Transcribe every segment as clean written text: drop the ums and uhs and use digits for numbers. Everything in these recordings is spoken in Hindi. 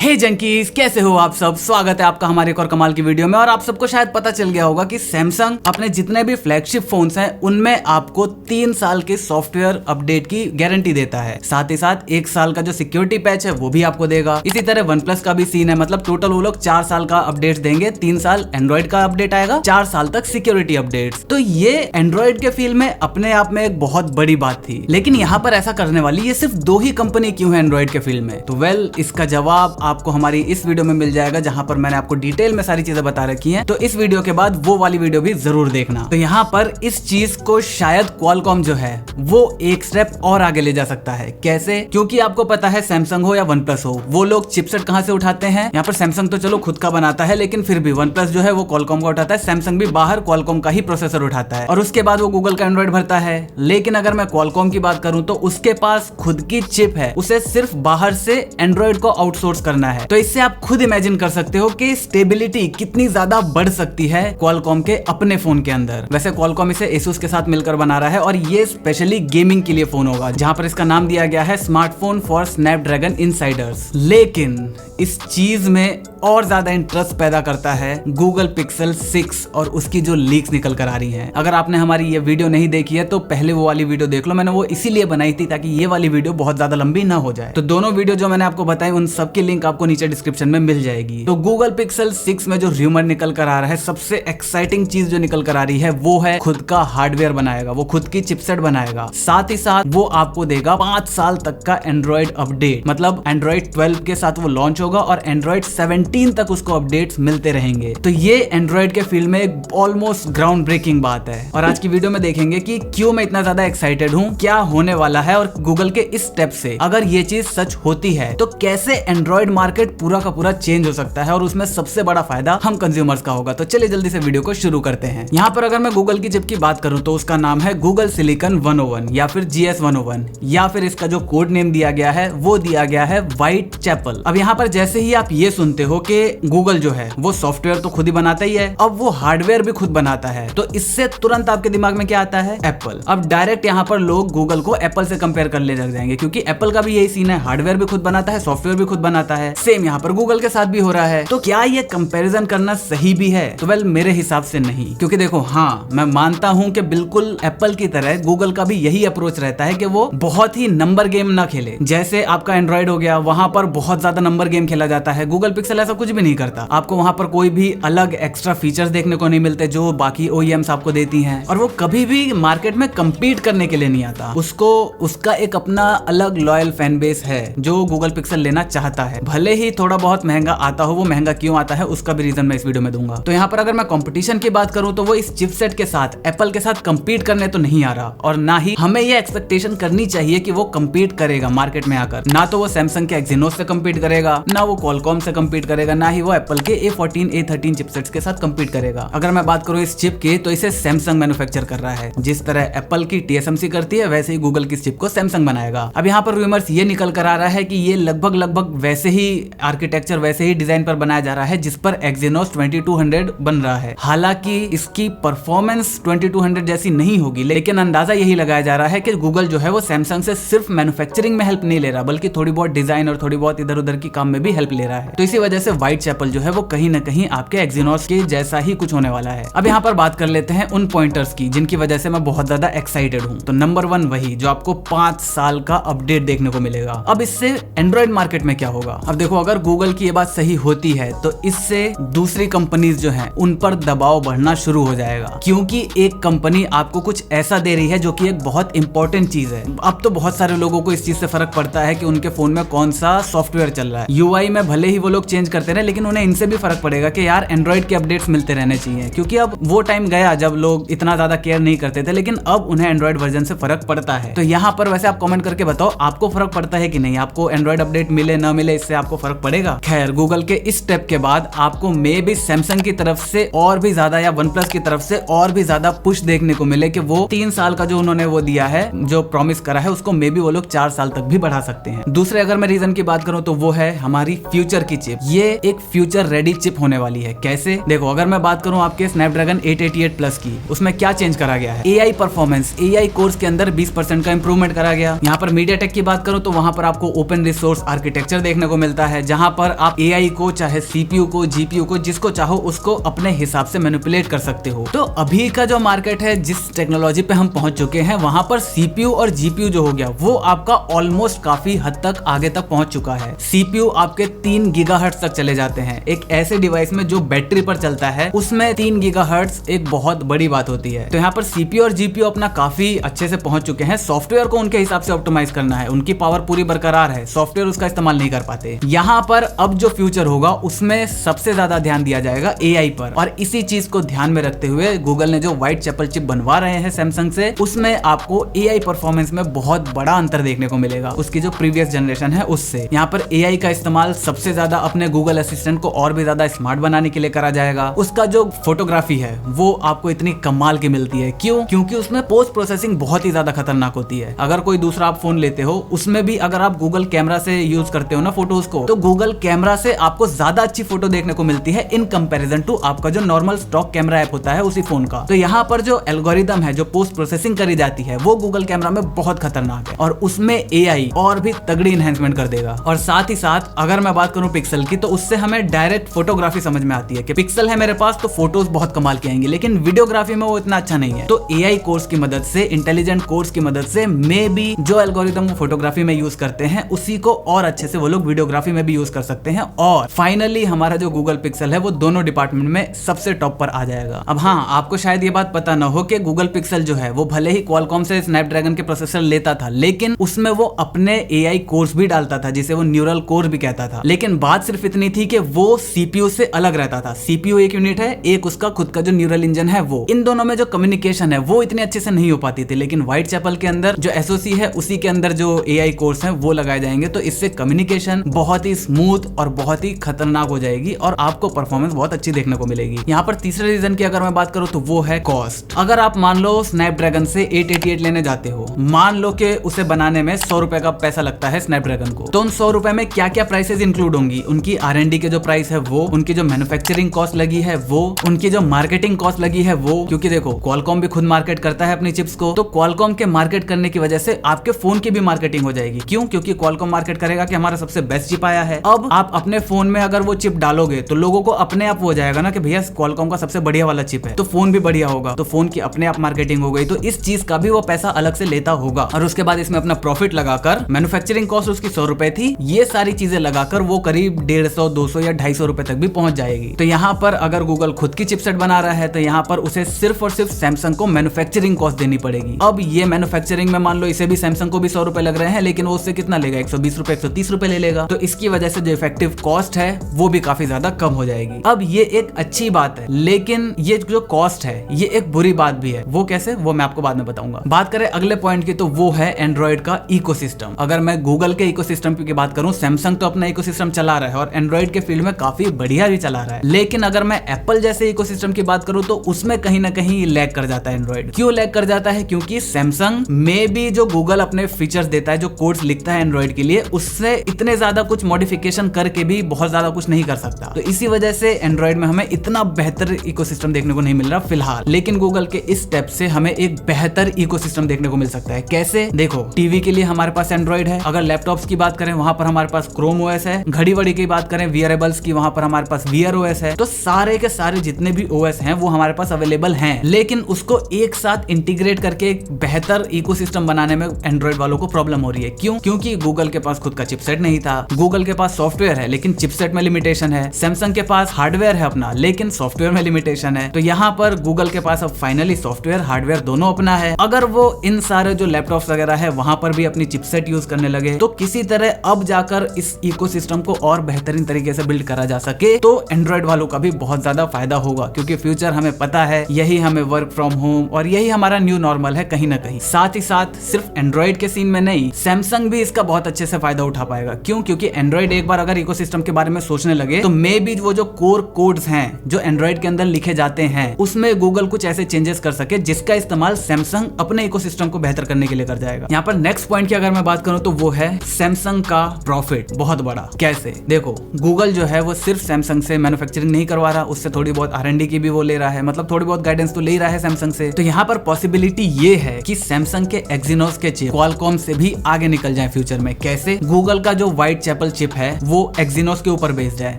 हे जंकीज, कैसे हो आप सब। स्वागत है आपका हमारे एक और कमाल की वीडियो में। और आप सबको शायद पता चल गया होगा कि सैमसंग अपने जितने भी फ्लैगशिप फोन्स हैं उनमें आपको 3 साल के सॉफ्टवेयर अपडेट की गारंटी देता है। साथ ही साथ 1 साल का जो सिक्योरिटी पैच है वो भी आपको देगा। इसी तरह OnePlus का भी सीन है, मतलब टोटल वो लोग 4 साल का अपडेट देंगे। 3 साल एंड्रॉइड का अपडेट आएगा, 4 साल तक सिक्योरिटी अपडेट। तो ये एंड्रॉइड के फील्ड में अपने आप में एक बहुत बड़ी बात थी। लेकिन यहाँ पर ऐसा करने वाली ये सिर्फ 2 ही कंपनी क्यों है एंड्रॉइड के फील्ड में? तो इसका जवाब आपको हमारी इस वीडियो में मिल जाएगा, जहां पर मैंने आपको डिटेल में सारी चीजें बता रखी हैं। तो इस वीडियो के बाद वो वाली वीडियो भी जरूर देखना। तो यहाँ पर इस चीज को शायद क्वालकॉम जो है वो एक स्टेप और आगे ले जा सकता है। कैसे? क्योंकि आपको पता है सैमसंग हो या OnePlus हो, वो लोग चिपसेट कहां से उठाते हैं। यहाँ पर सैमसंग तो चलो खुद का बनाता है, लेकिन फिर भी OnePlus जो है वो क्वालकॉम का उठाता है। सैमसंग भी बाहर क्वालकॉम का ही प्रोसेसर उठाता है और उसके बाद वो गूगल का एंड्रॉइड भरता है। लेकिन अगर मैं क्वालकॉम की बात करूं तो उसके पास खुद की चिप है, उसे सिर्फ बाहर से एंड्रॉइड को आउटसोर्स करना है। तो इससे आप खुद इमेजिन कर सकते हो कि स्टेबिलिटी कितनी ज्यादा बढ़ सकती है क्वालकॉम के अपने फोन के अंदर। वैसे क्वालकॉम इसे एसुस के साथ मिलकर बना रहा है और ये स्पेशली गेमिंग के लिए फोन होगा, जहां पर इसका नाम दिया गया है स्मार्टफोन फॉर स्नैपड्रैगन इनसाइडर्स। लेकिन इस चीज में और ज्यादा इंटरेस्ट पैदा करता है गूगल पिक्सल 6 और उसकी जो लीक्स निकल कर आ रही हैं। अगर आपने हमारी ये वीडियो नहीं देखी है तो पहले वो वाली वीडियो देख लो। मैंने वो इसीलिए बनाई थी ताकि ये वाली वीडियो बहुत ज्यादा लंबी ना हो जाए। तो दोनों वीडियो जो मैंने आपको बताई उन सब की लिंक आपको नीचे डिस्क्रिप्शन में मिल जाएगी। तो गूगल पिक्सल 6 में जो र्यूमर निकल कर आ रहा है, सबसे एक्साइटिंग चीज जो निकल कर आ रही है वो है खुद का हार्डवेयर बनाएगा, वो खुद की चिपसेट बनाएगा। साथ ही साथ वो आपको देगा 5 साल तक का एंड्रॉइड अपडेट। मतलब एंड्रॉइड 12 के साथ वो लॉन्च होगा और एंड्रॉइड 17 तक उसको अपडेट्स मिलते रहेंगे। तो ये एंड्रॉइड के फील्ड में एक ऑलमोस्ट ग्राउंड ब्रेकिंग बात है। और आज की वीडियो में देखेंगे कि क्यों मैं इतना ज्यादा एक्साइटेड हूँ, क्या होने वाला है, और गूगल के इस स्टेप से अगर ये चीज सच होती है तो कैसे एंड्रॉइड मार्केट पूरा का पूरा चेंज हो सकता है और उसमें सबसे बड़ा फायदा हम कंज्यूमर्स का होगा। तो चलिए जल्दी से वीडियो को शुरू करते हैं। यहाँ पर अगर मैं गूगल की चिप की बात करूँ तो उसका नाम है गूगल सिलिकॉन 101 या फिर GS101, या फिर इसका जो कोड नेम दिया गया है वो दिया गया है व्हाइट चैपल। अब यहाँ पर जैसे ही आप ये सुनते हो कि गूगल जो है वो सॉफ्टवेयर तो खुद ही बनाता ही है, अब वो हार्डवेयर भी खुद बनाता है, तो इससे तुरंत आपके दिमाग में क्या आता है? एप्पल। अब डायरेक्ट यहाँ पर लोग गूगल को एप्पल से कंपेयर करने लग जाएंगे, क्योंकि एप्पल का भी यही सीन है, हार्डवेयर भी खुद बनाता है, सॉफ्टवेयर भी खुद बनाता है। सेम यहाँ पर गूगल के साथ भी हो रहा है। तो क्या ये कंपैरिजन करना सही भी है? तो मेरे हिसाब से नहीं, क्योंकि देखो, हाँ मैं मानता हूँ कि बिल्कुल एप्पल की तरह गूगल का भी यही अप्रोच रहता है कि वो बहुत ही नंबर गेम ना खेले। जैसे आपका एंड्रॉइड हो गया, वहां पर बहुत ज्यादा नंबर गेम खेला जाता है। गूगल पिक्सल ऐसा कुछ भी नहीं करता। आपको वहां पर कोई भी अलग एक्स्ट्रा फीचर्स देखने को नहीं मिलते जो बाकी OEMs आपको देती हैं, और वो कभी भी मार्केट में कम्पीट करने के लिए नहीं आता। उसको उसका एक अपना अलग लॉयल फैन बेस है जो गूगल पिक्सल लेना चाहता है। भले ही थोड़ा बहुत महंगा आता हो, वो महंगा क्यों आता है उसका भी रीजन मैं इस वीडियो में दूंगा। तो यहाँ पर अगर मैं कंपटीशन की बात करूं तो वो इस चिपसेट के साथ एप्पल के साथ कम्पीट करने तो नहीं आ रहा, और ना ही हमें ये एक्सपेक्टेशन करनी चाहिए कि वो कम्पीट करेगा मार्केट में आकर। ना तो वो सैमसंग के एक्सिनोस से कम्पीट करेगा, ना वो क्वालकॉम से कम्पीट करेगा, ना ही वो एप्पल के A14 A13 चिपसेट्स के साथ कम्पीट करेगा। अगर मैं बात करूं इस चिप की तो इसे सैमसंग मैन्युफैक्चर कर रहा है। जिस तरह एप्पल की TSMC करती है, वैसे ही गूगल की चिप को सैमसंग बनाएगा। अब यहाँ पर रूमर्स ये निकल कर आ रहा है कि ये लगभग वैसे ही आर्किटेक्चर, वैसे ही डिजाइन पर बनाया जा रहा है जिस पर एक्सिनोस 2200 बन रहा है। हालांकि इसकी परफॉर्मेंस 2200 जैसी नहीं होगी, लेकिन अंदाजा यही लगाया जा रहा है कि गूगल जो है वो सैमसंग से सिर्फ मैन्युफैक्चरिंग में हेल्प नहीं ले रहा, बल्कि थोड़ी बहुत डिजाइन और थोड़ी बहुत इधर उधर की काम में भी हेल्प ले रहा है। तो इसी वजह से व्हाइट चैपल जो है वो कहीं ना कहीं आपके एक्सिनोस के जैसा ही कुछ होने वाला है। अब यहाँ पर बात कर लेते हैं उन पॉइंटर्स की जिनकी वजह से मैं बहुत ज्यादा एक्साइटेड हूँ। तो नंबर 1 वही जो आपको 5 साल का अपडेट देखने को मिलेगा। अब इससे एंड्रॉइड मार्केट में क्या होगा? अब देखो, अगर गूगल की ये बात सही होती है तो इससे दूसरी कंपनीज जो हैं उन पर दबाव बढ़ना शुरू हो जाएगा, क्योंकि एक कंपनी आपको कुछ ऐसा दे रही है जो कि एक बहुत इंपॉर्टेंट चीज है। अब तो बहुत सारे लोगों को इस चीज से फर्क पड़ता है कि उनके फोन में कौन सा सॉफ्टवेयर चल रहा है। UI में भले ही वो लोग चेंज करते रहे, लेकिन उन्हें इनसे भी फर्क पड़ेगा कि यार एंड्रॉइड के अपडेट्स मिलते रहने चाहिए, क्योंकि अब वो टाइम गया जब लोग इतना ज्यादा केयर नहीं करते थे, लेकिन अब उन्हें एंड्रॉइड वर्जन से फर्क पड़ता है। तो यहाँ पर वैसे आप कमेंट करके बताओ, आपको फर्क पड़ता है कि नहीं? आपको एंड्रॉइड अपडेट मिले ना मिले, इससे आपको फर्क पड़ेगा? खैर, गूगल के इस स्टेप के बाद आपको मे भी सैमसंग की तरफ से और भी ज्यादा, या OnePlus की तरफ से और भी ज्यादा पुश देखने को मिले कि वो 3 साल का जो उन्होंने वो दिया है, जो प्रॉमिस करा है, उसको मे भी वो लोग 4 साल तक भी बढ़ा सकते हैं। दूसरे अगर मैं रीजन की बात करूं तो वो है हमारी फ्यूचर की चिप। ये एक फ्यूचर रेडी चिप होने वाली है। कैसे? देखो, अगर मैं बात करूं आपके स्नैपड्रैगन 888 प्लस की, उसमें क्या चेंज करा गया है? AI परफॉर्मेंस, AI कोर्स के अंदर 20% का इंप्रूवमेंट करा गया। यहाँ पर मीडियाटेक की बात करूं तो वहां पर आपको ओपन रिसोर्स आर्किटेक्चर देखने को मिलता मिलता है जहां पर आप AI को, चाहे CPU को, GPU को, जिसको चाहो उसको अपने हिसाब से मैनिपुलेट कर सकते हो। तो अभी का जो मार्केट है, जिस टेक्नोलॉजी पे हम पहुंच चुके हैं, वहां पर CPU और GPU जो हो गया वो आपका ऑलमोस्ट काफी हद तक आगे तक पहुंच चुका है। CPU आपके 3 गीगाहर्ट्ज तक चले जाते हैं। एक ऐसे डिवाइस में जो बैटरी पर चलता है उसमें 3 गीगाहर्ट्ज एक बहुत बड़ी बात होती है। तो यहाँ पर CPU और GPU अपना काफी अच्छे से पहुंच चुके हैं। सॉफ्टवेयर को उनके हिसाब से ऑप्टिमाइज करना है, उनकी पावर पूरी बरकरार है, सॉफ्टवेयर उसका इस्तेमाल नहीं कर पाते। यहाँ पर अब जो फ्यूचर होगा उसमें सबसे ज्यादा ध्यान दिया जाएगा AI पर, और इसी चीज को ध्यान में रखते हुए गूगल ने जो व्हाइट चैपल चिप बनवा रहे हैं सैमसंग से, उसमें आपको AI परफॉर्मेंस में बहुत बड़ा अंतर देखने को मिलेगा उसकी जो प्रीवियस जनरेशन है उससे। यहाँ पर AI का इस्तेमाल सबसे ज्यादा अपने गूगल असिस्टेंट को और भी ज्यादा स्मार्ट बनाने के लिए करा जाएगा। उसका जो फोटोग्राफी है वो आपको इतनी कमाल की मिलती है। क्यों? क्योंकि उसमें पोस्ट प्रोसेसिंग बहुत ही ज्यादा खतरनाक होती है। अगर कोई दूसरा आप फोन लेते हो उसमें भी अगर आप गूगल कैमरा से यूज करते हो ना फोटोज को, तो गूगल कैमरा से आपको ज्यादा अच्छी फोटो देखने को मिलती है इन कंपैरिजन टू आपका जो नॉर्मल स्टॉक कैमरा ऐप होता है उसी फोन का। तो यहाँ पर जो एल्गोरिदम है, जो पोस्ट प्रोसेसिंग करी जाती है, वो गूगल कैमरा में बहुत खतरनाक है, और उसमें AI और भी तगड़ी एनहेंसमेंट कर देगा। और साथ ही साथ अगर मैं बात करूं पिक्सल की, तो उससे हमें डायरेक्ट फोटोग्राफी समझ में आती है कि पिक्सल है मेरे पास तो फोटोज बहुत कमाल की आएंगी, लेकिन वीडियोग्राफी में वो इतना अच्छा नहीं है। तो AI कोर्स की मदद से, इंटेलिजेंट कोर्स की मदद से मे बी जो एल्गोरिदम वो फोटोग्राफी में यूज करते हैं उसी को और अच्छे से वो लोग वीडियोग्राफी में भी यूज कर सकते हैं। और फाइनली हमारा जो गूगल पिक्सल है वो दोनों डिपार्टमेंट में सबसे टॉप पर आ जाएगा। अब हाँ, आपको शायद ये बात पता ना हो कि गूगल पिक्सल जो है वो भले ही क्वालकॉम से स्नैपड्रैगन के प्रोसेसर लेता था, लेकिन उसमें वो अपने AI कोर्स भी डालता था जिसे वो न्यूरल कोर भी कहता था। लेकिन बात सिर्फ इतनी थी कि वो CPU से अलग रहता था। CPU एक यूनिट है, एक उसका खुद का जो न्यूरल इंजन है वो। इन दोनों में जो कम्युनिकेशन है वो इतनी अच्छे से नहीं हो पाती थी, लेकिन व्हाइट चैपल के अंदर जो SoC है उसी के अंदर जो AI कोर्स है वो लगाए जाएंगे, तो इससे कम्युनिकेशन बहुत ही स्मूथ और बहुत ही खतरनाक हो जाएगी और आपको परफॉर्मेंस बहुत अच्छी देखने को मिलेगी। यहाँ पर तीसरे रीजन की अगर मैं बात करूँ तो वो है कॉस्ट। अगर आप मान लो स्नैपड्रैगन से 888 लेने जाते हो, मान लो कि उसे बनाने में 100 रुपए का पैसा लगता है स्नैपड्रैगन को, तो उन 100 रुपए में क्या क्या प्राइसेस इंक्लूड होंगी? उनकी R&D के जो प्राइस है वो, उनकी जो मैन्युफैक्चरिंग कॉस्ट लगी है वो, उनकी जो मार्केटिंग कॉस्ट लगी है वो। क्योंकि देखो क्वालकॉम भी खुद मार्केट करता है अपनी चिप्स को, तो क्वालकॉम के मार्केट करने की वजह से आपके फोन की भी मार्केटिंग हो जाएगी। क्यों? क्योंकि क्वालकॉम मार्केट करेगा कि हमारा सबसे बेस्ट चिप आया है। अब आप अपने फोन में अगर वो चिप डालोगे तो लोगों को अपने आप हो जाएगा ना कि भैया क्वालकॉम का सबसे बढ़िया वाला चिप है, तो फोन भी बढ़िया होगा, तो फोन की अपने आप मार्केटिंग हो गई। तो इस चीज का भी वो पैसा अलग से लेता होगा, और उसके बाद इसमें अपना प्रॉफिट लगाकर, मैन्युफैक्चरिंग कॉस्ट उसकी 100 रुपए थी, ये सारी चीजें लगाकर वो करीब 150, 200 या 250 रुपए तक भी पहुंच जाएगी। तो यहाँ पर अगर गूगल खुद की चिपसेट बना रहा है तो यहाँ पर उसे सिर्फ और सिर्फ सैमसंग को मैन्युफैक्चरिंग कॉस्ट देनी पड़ेगी। अब ये मैन्युफैक्चरिंग में मान लो इसे भी सैमसंग को भी 100 रुपए लग रहे हैं, लेकिन वो उससे कितना लेगा? 120 रुपए, 130 रुपए ले लेगा। तो इसकी वजह से जो इफेक्टिव कॉस्ट है वो भी काफी ज्यादा कम हो जाएगी। अब ये एक अच्छी बात है, लेकिन ये जो कॉस्ट है ये एक बुरी बात भी है। वो कैसे? वो मैं आपको बाद में बताऊंगा। बात करें अगले पॉइंट की, तो वो है एंड्रॉइड का इकोसिस्टम। अगर मैं गूगल के इकोसिस्टम की बात करूं, सैमसंग तो अपना इकोसिस्टम चला रहा है और एंड्रॉइड के फील्ड में काफी बढ़िया भी चला रहा है, लेकिन अगर मैं एप्पल जैसे इकोसिस्टम की बात करूं तो उसमें कहीं ना कहीं लैग कर जाता है एंड्रॉइड। क्यों लैग कर जाता है? क्योंकि सैमसंग में भी जो गूगल अपने फीचर्स देता है, जो कोड्स लिखता है एंड्रॉइड के लिए, उससे इतने ज्यादा कुछ मॉडिफिकेशन करके भी बहुत ज्यादा कुछ नहीं कर सकता। तो इसी वजह से एंड्रॉइड में हमें इतना बेहतर इकोसिस्टम देखने को नहीं मिल रहा फिलहाल। लेकिन गूगल के इस स्टेप से हमें एक बेहतर इकोसिस्टम देखने को मिल सकता है। कैसे? देखो, टीवी के लिए हमारे पास एंड्रॉइड है, अगर लैपटॉप्स की बात करें वहां पर हमारे पास क्रोम ओएस है, घड़ी वड़ी की बात करें वियरेबल्स की, वहां पर हमारे पास वियर ओएस है। तो सारे के सारे जितने भी ओएस हैं वो हमारे पास अवेलेबल हैं, लेकिन उसको एक साथ इंटीग्रेट करके एक बेहतर इकोसिस्टम बनाने में एंड्रॉइड वालों को प्रॉब्लम हो रही है। क्यों? क्योंकि गूगल के पास खुद का चिपसेट नहीं था। गूगल के पास सॉफ्टवेयर है लेकिन चिपसेट में लिमिटेशन है। सैमसंग के पास हार्डवेयर है अपना, लेकिन सॉफ्टवेयर में लिमिटेशन है। तो यहाँ पर गूगल के पास अब फाइनली सॉफ्टवेयर हार्डवेयर दोनों अपना है। अगर वो इन सारे जो लैपटॉप्स वगैरह है वहां पर भी अपनी चिपसेट यूज करने लगे तो किसी तरह अब जाकर इस इकोसिस्टम को और बेहतरीन तरीके से बिल्ड करा जा सके, तो एंड्रॉइड वालों का भी बहुत ज्यादा फायदा होगा। क्योंकि फ्यूचर हमें पता है, यही हमें वर्क फ्रॉम होम और यही हमारा न्यू नॉर्मल है कहीं ना कहीं। साथ ही साथ सिर्फ एंड्रॉइड के सीन में नहीं, सैमसंग भी इसका बहुत अच्छे से फायदा उठा पाएगा। क्यों? क्योंकि एंड्रॉइड एक बार अगर इकोसिस्टम के बारे में सोचने लगे तो मे बी वो जो कोर कोड्स हैं जो एंड्रॉइड के अंदर लिखे जाते हैं उसमें गूगल कुछ ऐसे चेंजेस कर सके जिसका इस्तेमाल सैमसंग अपने इकोसिस्टम को बेहतर करने के लिए कर जाएगा। यहाँ पर नेक्स्ट पॉइंट की अगर मैं बात करूं तो वो है सैमसंग का प्रॉफिट बहुत बड़ा। कैसे? देखो, गूगल जो है वो सिर्फ सैमसंग से मैन्युफैक्चरिंग नहीं करवा रहा, उससे थोड़ी बहुत R&D की भी वो ले रहा है, मतलब थोड़ी बहुत गाइडेंस तो ले रहा है सैमसंग से। तो यहाँ पर पॉसिबिलिटी ये है कि सैमसंग के एक्सिनोस के चिप क्वालकॉम से भी आगे निकल जाए फ्यूचर में। कैसे? गूगल का जो व्हाइट चैपल चैपल चिप है वो एक्सिनोस के ऊपर बेस्ड है,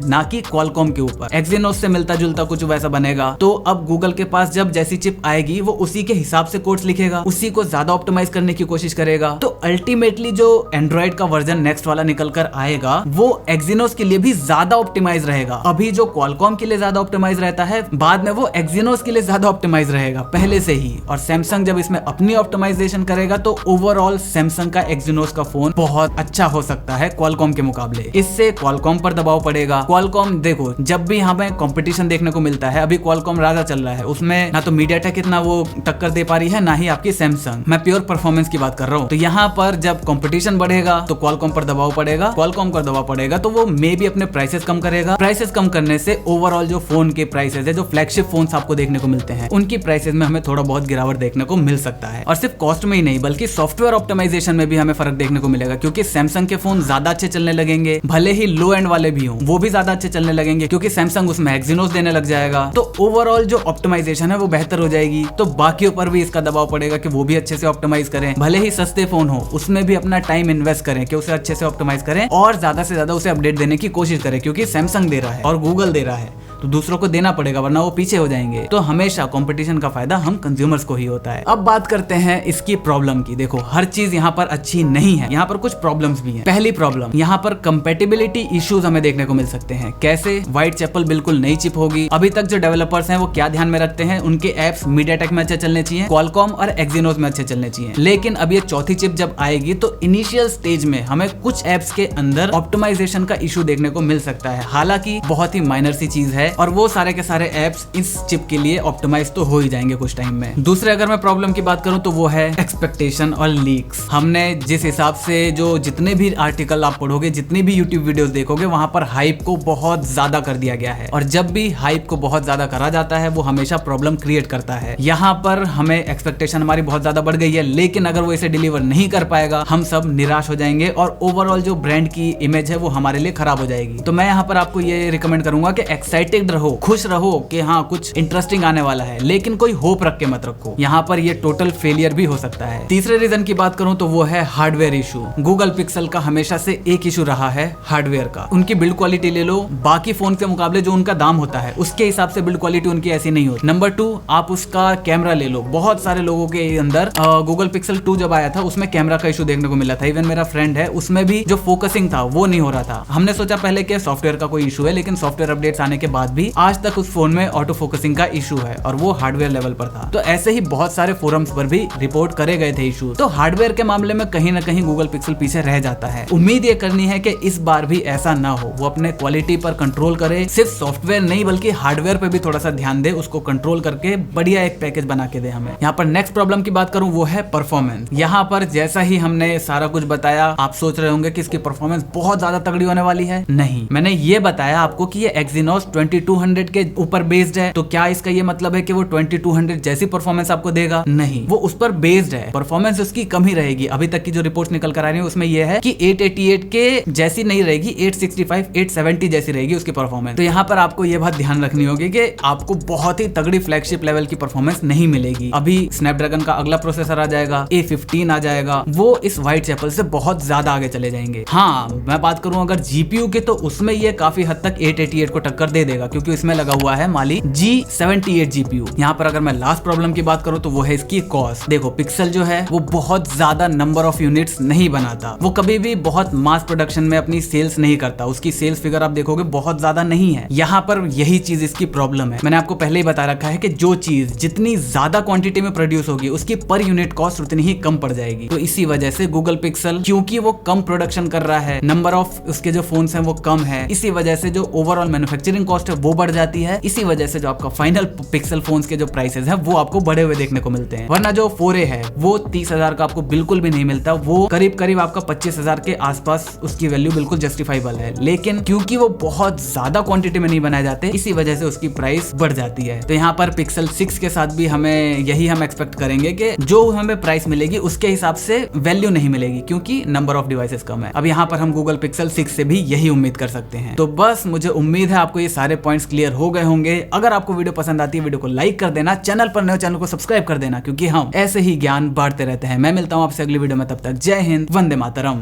ना कि क्वालकॉम के ऊपर। एक्सिनोस से मिलता जुलता कुछ वैसा बनेगा। तो अब गूगल के पास जब जैसी चिप आएगी वो उसी के हिसाब से कोड्स लिखेगा, उसी को ज्यादा ऑप्टिमाइज करने की कोशिश करेगा। तो अल्टीमेटली जो एंड्रॉइड का वर्जन नेक्स्ट वाला निकल कर आएगा वो एक्सिनोस के लिए भी ज्यादा ऑप्टिमाइज रहेगा। अभी जो क्वालकॉम के लिए ज्यादा ऑप्टिमाइज रहता है, बाद में वो एक्सिनोस के लिए ज्यादा ऑप्टिमाइज रहेगा पहले से ही। और सैमसंग जब इसमें अपनी ऑप्टिमाइजेशन करेगा तो ओवरऑल सैमसंग का एक्सिनोस का फोन बहुत अच्छा हो सकता है क्वालकॉम के मुकाबले। इससे क्वालकॉम पर दबाव पड़ेगा। क्वालकॉम देखो जब भी यहाँ पे कंपटीशन देखने को मिलता है, अभी क्वालकॉम राजा चल रहा है, उसमें ना तो मीडियाटेक इतना वो टक्कर दे पा रही है, ना ही आपकी सैमसंग। मैं प्योर परफॉर्मेंस की बात कर रहा हूँ। तो यहाँ पर जब कंपटीशन बढ़ेगा तो क्वालकॉम पर दबाव पड़ेगा, क्वालकॉम पर दबाव पड़ेगा तो वो मे भी अपने प्राइसेस कम करेगा। प्राइसेस कम करने से ओवरऑल जो फोन के प्राइसेस है, जो फ्लैगशिप फोन आपको देखने को मिलते हैं, उनकी प्राइसेस में हमें थोड़ा बहुत गिरावट देखने को मिल सकता है। और सिर्फ कॉस्ट में ही नहीं बल्कि सॉफ्टवेयर ऑप्टिमाइजेशन में भी हमें फर्क देखने को मिलेगा, क्योंकि सैमसंग के फोन ज्यादा अच्छे चलने लगेंगे, भले ही लो एंड वाले भी हों वो भी ज्यादा अच्छे चलने लगेंगे, क्योंकि सैमसंग उसमें एक्सिनोस देने लग जाएगा। तो ओवरऑल जो ऑप्टिमाइजेशन है वो बेहतर हो जाएगी। तो बाकियों पर भी इसका दबाव पड़ेगा कि वो भी अच्छे से ऑप्टिमाइज करें, भले ही सस्ते फोन हो उसमें भी अपना टाइम इन्वेस्ट करें कि उसे अच्छे से ऑप्टिमाइज करें और ज्यादा से ज्यादा उसे अपडेट देने की कोशिश करें, क्योंकि सैमसंग दे रहा है और गूगल दे रहा है तो दूसरों को देना पड़ेगा, वरना वो पीछे हो जाएंगे। तो हमेशा कंपटीशन का फायदा हम कंज्यूमर्स को ही होता है। अब बात करते हैं इसकी प्रॉब्लम की। देखो हर चीज यहाँ पर अच्छी नहीं है, यहाँ पर कुछ प्रॉब्लम्स भी हैं। पहली प्रॉब्लम, यहाँ पर कंपैटिबिलिटी इश्यूज हमें देखने को मिल सकते हैं। कैसे? व्हाइट चैपल बिल्कुल नई चिप होगी। अभी तक जो डेवलपर्स हैं वो क्या ध्यान में रखते हैं, उनके एप्स मीडियाटेक में अच्छे चलने चाहिए, क्वालकॉम और एक्सिनोस में अच्छे चलने चाहिए। लेकिन अब ये चौथी चिप जब आएगी तो इनिशियल स्टेज में हमें कुछ एप्स के अंदर ऑप्टिमाइजेशन का इशू देखने को मिल सकता है। हालांकि बहुत ही माइनर सी चीज है और वो सारे के सारे एप्स इस चिप के लिए ऑप्टिमाइज तो हो ही जाएंगे कुछ टाइम में। दूसरे अगर मैं प्रॉब्लम की बात करूं तो वो है एक्सपेक्टेशन और लीक्स। हमने जिस हिसाब से जो जितने भी आर्टिकल आप पढ़ोगे, जितनी भी यूट्यूब वीडियोस देखोगे, वहां पर हाइप को बहुत ज्यादा कर दिया गया है। और जब भी हाइप को बहुत ज्यादा करा जाता है वो हमेशा प्रॉब्लम क्रिएट करता है। यहाँ पर हमें एक्सपेक्टेशन हमारी बहुत ज्यादा बढ़ गई है, लेकिन अगर वो इसे डिलीवर नहीं कर पाएगा हम सब निराश हो जाएंगे और ओवरऑल जो ब्रांड की इमेज है वो हमारे लिए खराब हो जाएगी। तो मैं यहाँ पर आपको ये रिकमेंड करूंगा कि एक्साइटेड रहो, खुश रहो कि हाँ कुछ इंटरेस्टिंग आने वाला है, लेकिन कोई होप रख के मत रखो, यहाँ पर ये टोटल फेलियर भी हो सकता है। तीसरे रीजन की बात करूं तो वो है हार्डवेयर इशू। गूगल पिक्सल का हमेशा से एक इशू रहा है हार्डवेयर का। उनकी बिल्ड क्वालिटी ले लो, बाकी फोन के मुकाबले जो उनका दाम होता है उसके हिसाब से बिल्ड क्वालिटी उनकी ऐसी नहीं होती। नंबर 2, आप उसका कैमरा ले लो। बहुत सारे लोगों के अंदर गूगल पिक्सल 2 जब आया था उसमें कैमरा का इशू देखने को मिला था। इवन मेरा फ्रेंड है उसमें भी जो फोकसिंग था वो नहीं हो रहा था। हमने सोचा पहले कि सॉफ्टवेयर का कोई इशू है, लेकिन सॉफ्टवेयर अपडेट्स आने के बाद भी आज तक उस फोन में ऑटो फोकसिंग का इशू है और वो हार्डवेयर लेवल पर था। तो ऐसे ही बहुत सारे फोरम्स पर भी रिपोर्ट करे गए थे इशू। तो हार्डवेयर के मामले में कहीं ना कहीं गूगल पिक्सल पीछे रह जाता है। उम्मीद ये करनी है कि इस बार भी ऐसा ना हो, वो अपने क्वालिटी पर कंट्रोल करे, सिर्फ सॉफ्टवेयर नहीं बल्कि हार्डवेयर पे भी थोड़ा सा ध्यान दे, उसको कंट्रोल करके बढ़िया एक पैकेज बना के दे हमें। यहाँ पर नेक्स्ट प्रॉब्लम की बात करूं वो है परफॉर्मेंस। यहाँ पर जैसा ही हमने सारा कुछ बताया, आप सोच रहे होंगे कि इसकी परफॉर्मेंस बहुत ज्यादा तगड़ी होने वाली है। नहीं, मैंने ये बताया आपको कि ये एक्सिनोस 2200 के ऊपर बेस्ड है। तो क्या इसका ये मतलब है कि वो 2200 जैसी परफॉर्मेंस आपको देगा? नहीं, वो उस पर बेस्ड है, परफॉर्मेंस उसकी कम ही रहेगी। अभी तक की जो रिपोर्ट्स निकल कर आ रही है उसमें यह है कि 888 के जैसी नहीं रहेगी, 865, 870 जैसी रहेगी उसकी परफॉर्मेंस। तो यहाँ पर आपको ये बात ध्यान रखनी होगी कि आपको बहुत ही तगड़ी फ्लैगशिप लेवल की परफॉर्मेंस नहीं मिलेगी। अभी स्नैपड्रैगन का अगला प्रोसेसर आ जाएगा, A15 आ जाएगा, वो इस व्हाइट चैपल से बहुत ज्यादा आगे चले जाएंगे। हाँ, मैं बात करूं अगर जीपीयू के तो उसमें ये काफी हद तक 888 को टक्कर दे देगा, क्योंकि इसमें लगा हुआ है माली G78 जीपीयू। यहाँ पर अगर मैं लास्ट प्रॉब्लम की बात करूं तो वो है इसकी कॉस्ट। देखो पिक्सल जो है वो बहुत ज्यादा नंबर ऑफ यूनिट्स नहीं बनाता, वो कभी भी बहुत मास प्रोडक्शन में अपनी सेल्स नहीं करता, उसकी सेल्स फिगर आप देखोगे बहुत ज्यादा नहीं है। यहाँ पर यही चीज इसकी प्रॉब्लम है। मैंने आपको पहले ही बता रखा है कि जो चीज जितनी ज्यादा क्वांटिटी में प्रोड्यूस होगी उसकी पर यूनिट कॉस्ट उतनी ही कम पड़ जाएगी। तो इसी वजह से गूगल पिक्सल, क्योंकि वो कम प्रोडक्शन कर रहा है, नंबर ऑफ उसके जो फोन्स हैं वो कम है, इसी वजह से जो ओवरऑल मैन्युफैक्चरिंग कॉस्ट है वो बढ़ जाती है। इसी वजह से जो आपका फाइनल पिक्सल फोन्स के जो प्राइसेस है वो आपको बढ़े हुए देखने को मिलते हैं। वरना जो 4A है वो 30,000 का आपको बिल्कुल भी नहीं मिलता, वो करीब करीब आपका 25,000 के आसपास उसकी वैल्यू बिल्कुल जस्टिफाइबल है। लेकिन क्योंकि वो बहुत ज्यादा क्वांटिटी में नहीं बनाए जाते, इसी वजह से उसकी प्राइस बढ़ जाती है। तो यहाँ पर पिक्सल 6 के साथ भी हमें यही हम एक्सपेक्ट करेंगे कि जो हमें प्राइस मिलेगी उसके हिसाब से वैल्यू नहीं मिलेगी, क्योंकि नंबर ऑफ डिवाइसेस कम है। अब यहाँ पर हम गूगल पिक्सल 6 से भी यही उम्मीद कर सकते हैं। तो बस मुझे उम्मीद है आपको ये सारे पॉइंट्स क्लियर हो गए होंगे। अगर आपको वीडियो पसंद आती है वीडियो को लाइक कर देना, चैनल पर नए चैनल को सब्सक्राइब कर देना, क्योंकि हम ऐसे ही ज्ञान बांटते रहते हैं। मैं मिलता हूँ आपसे अगली वीडियो में, तब तक जय हिंद, वंदे मातरम।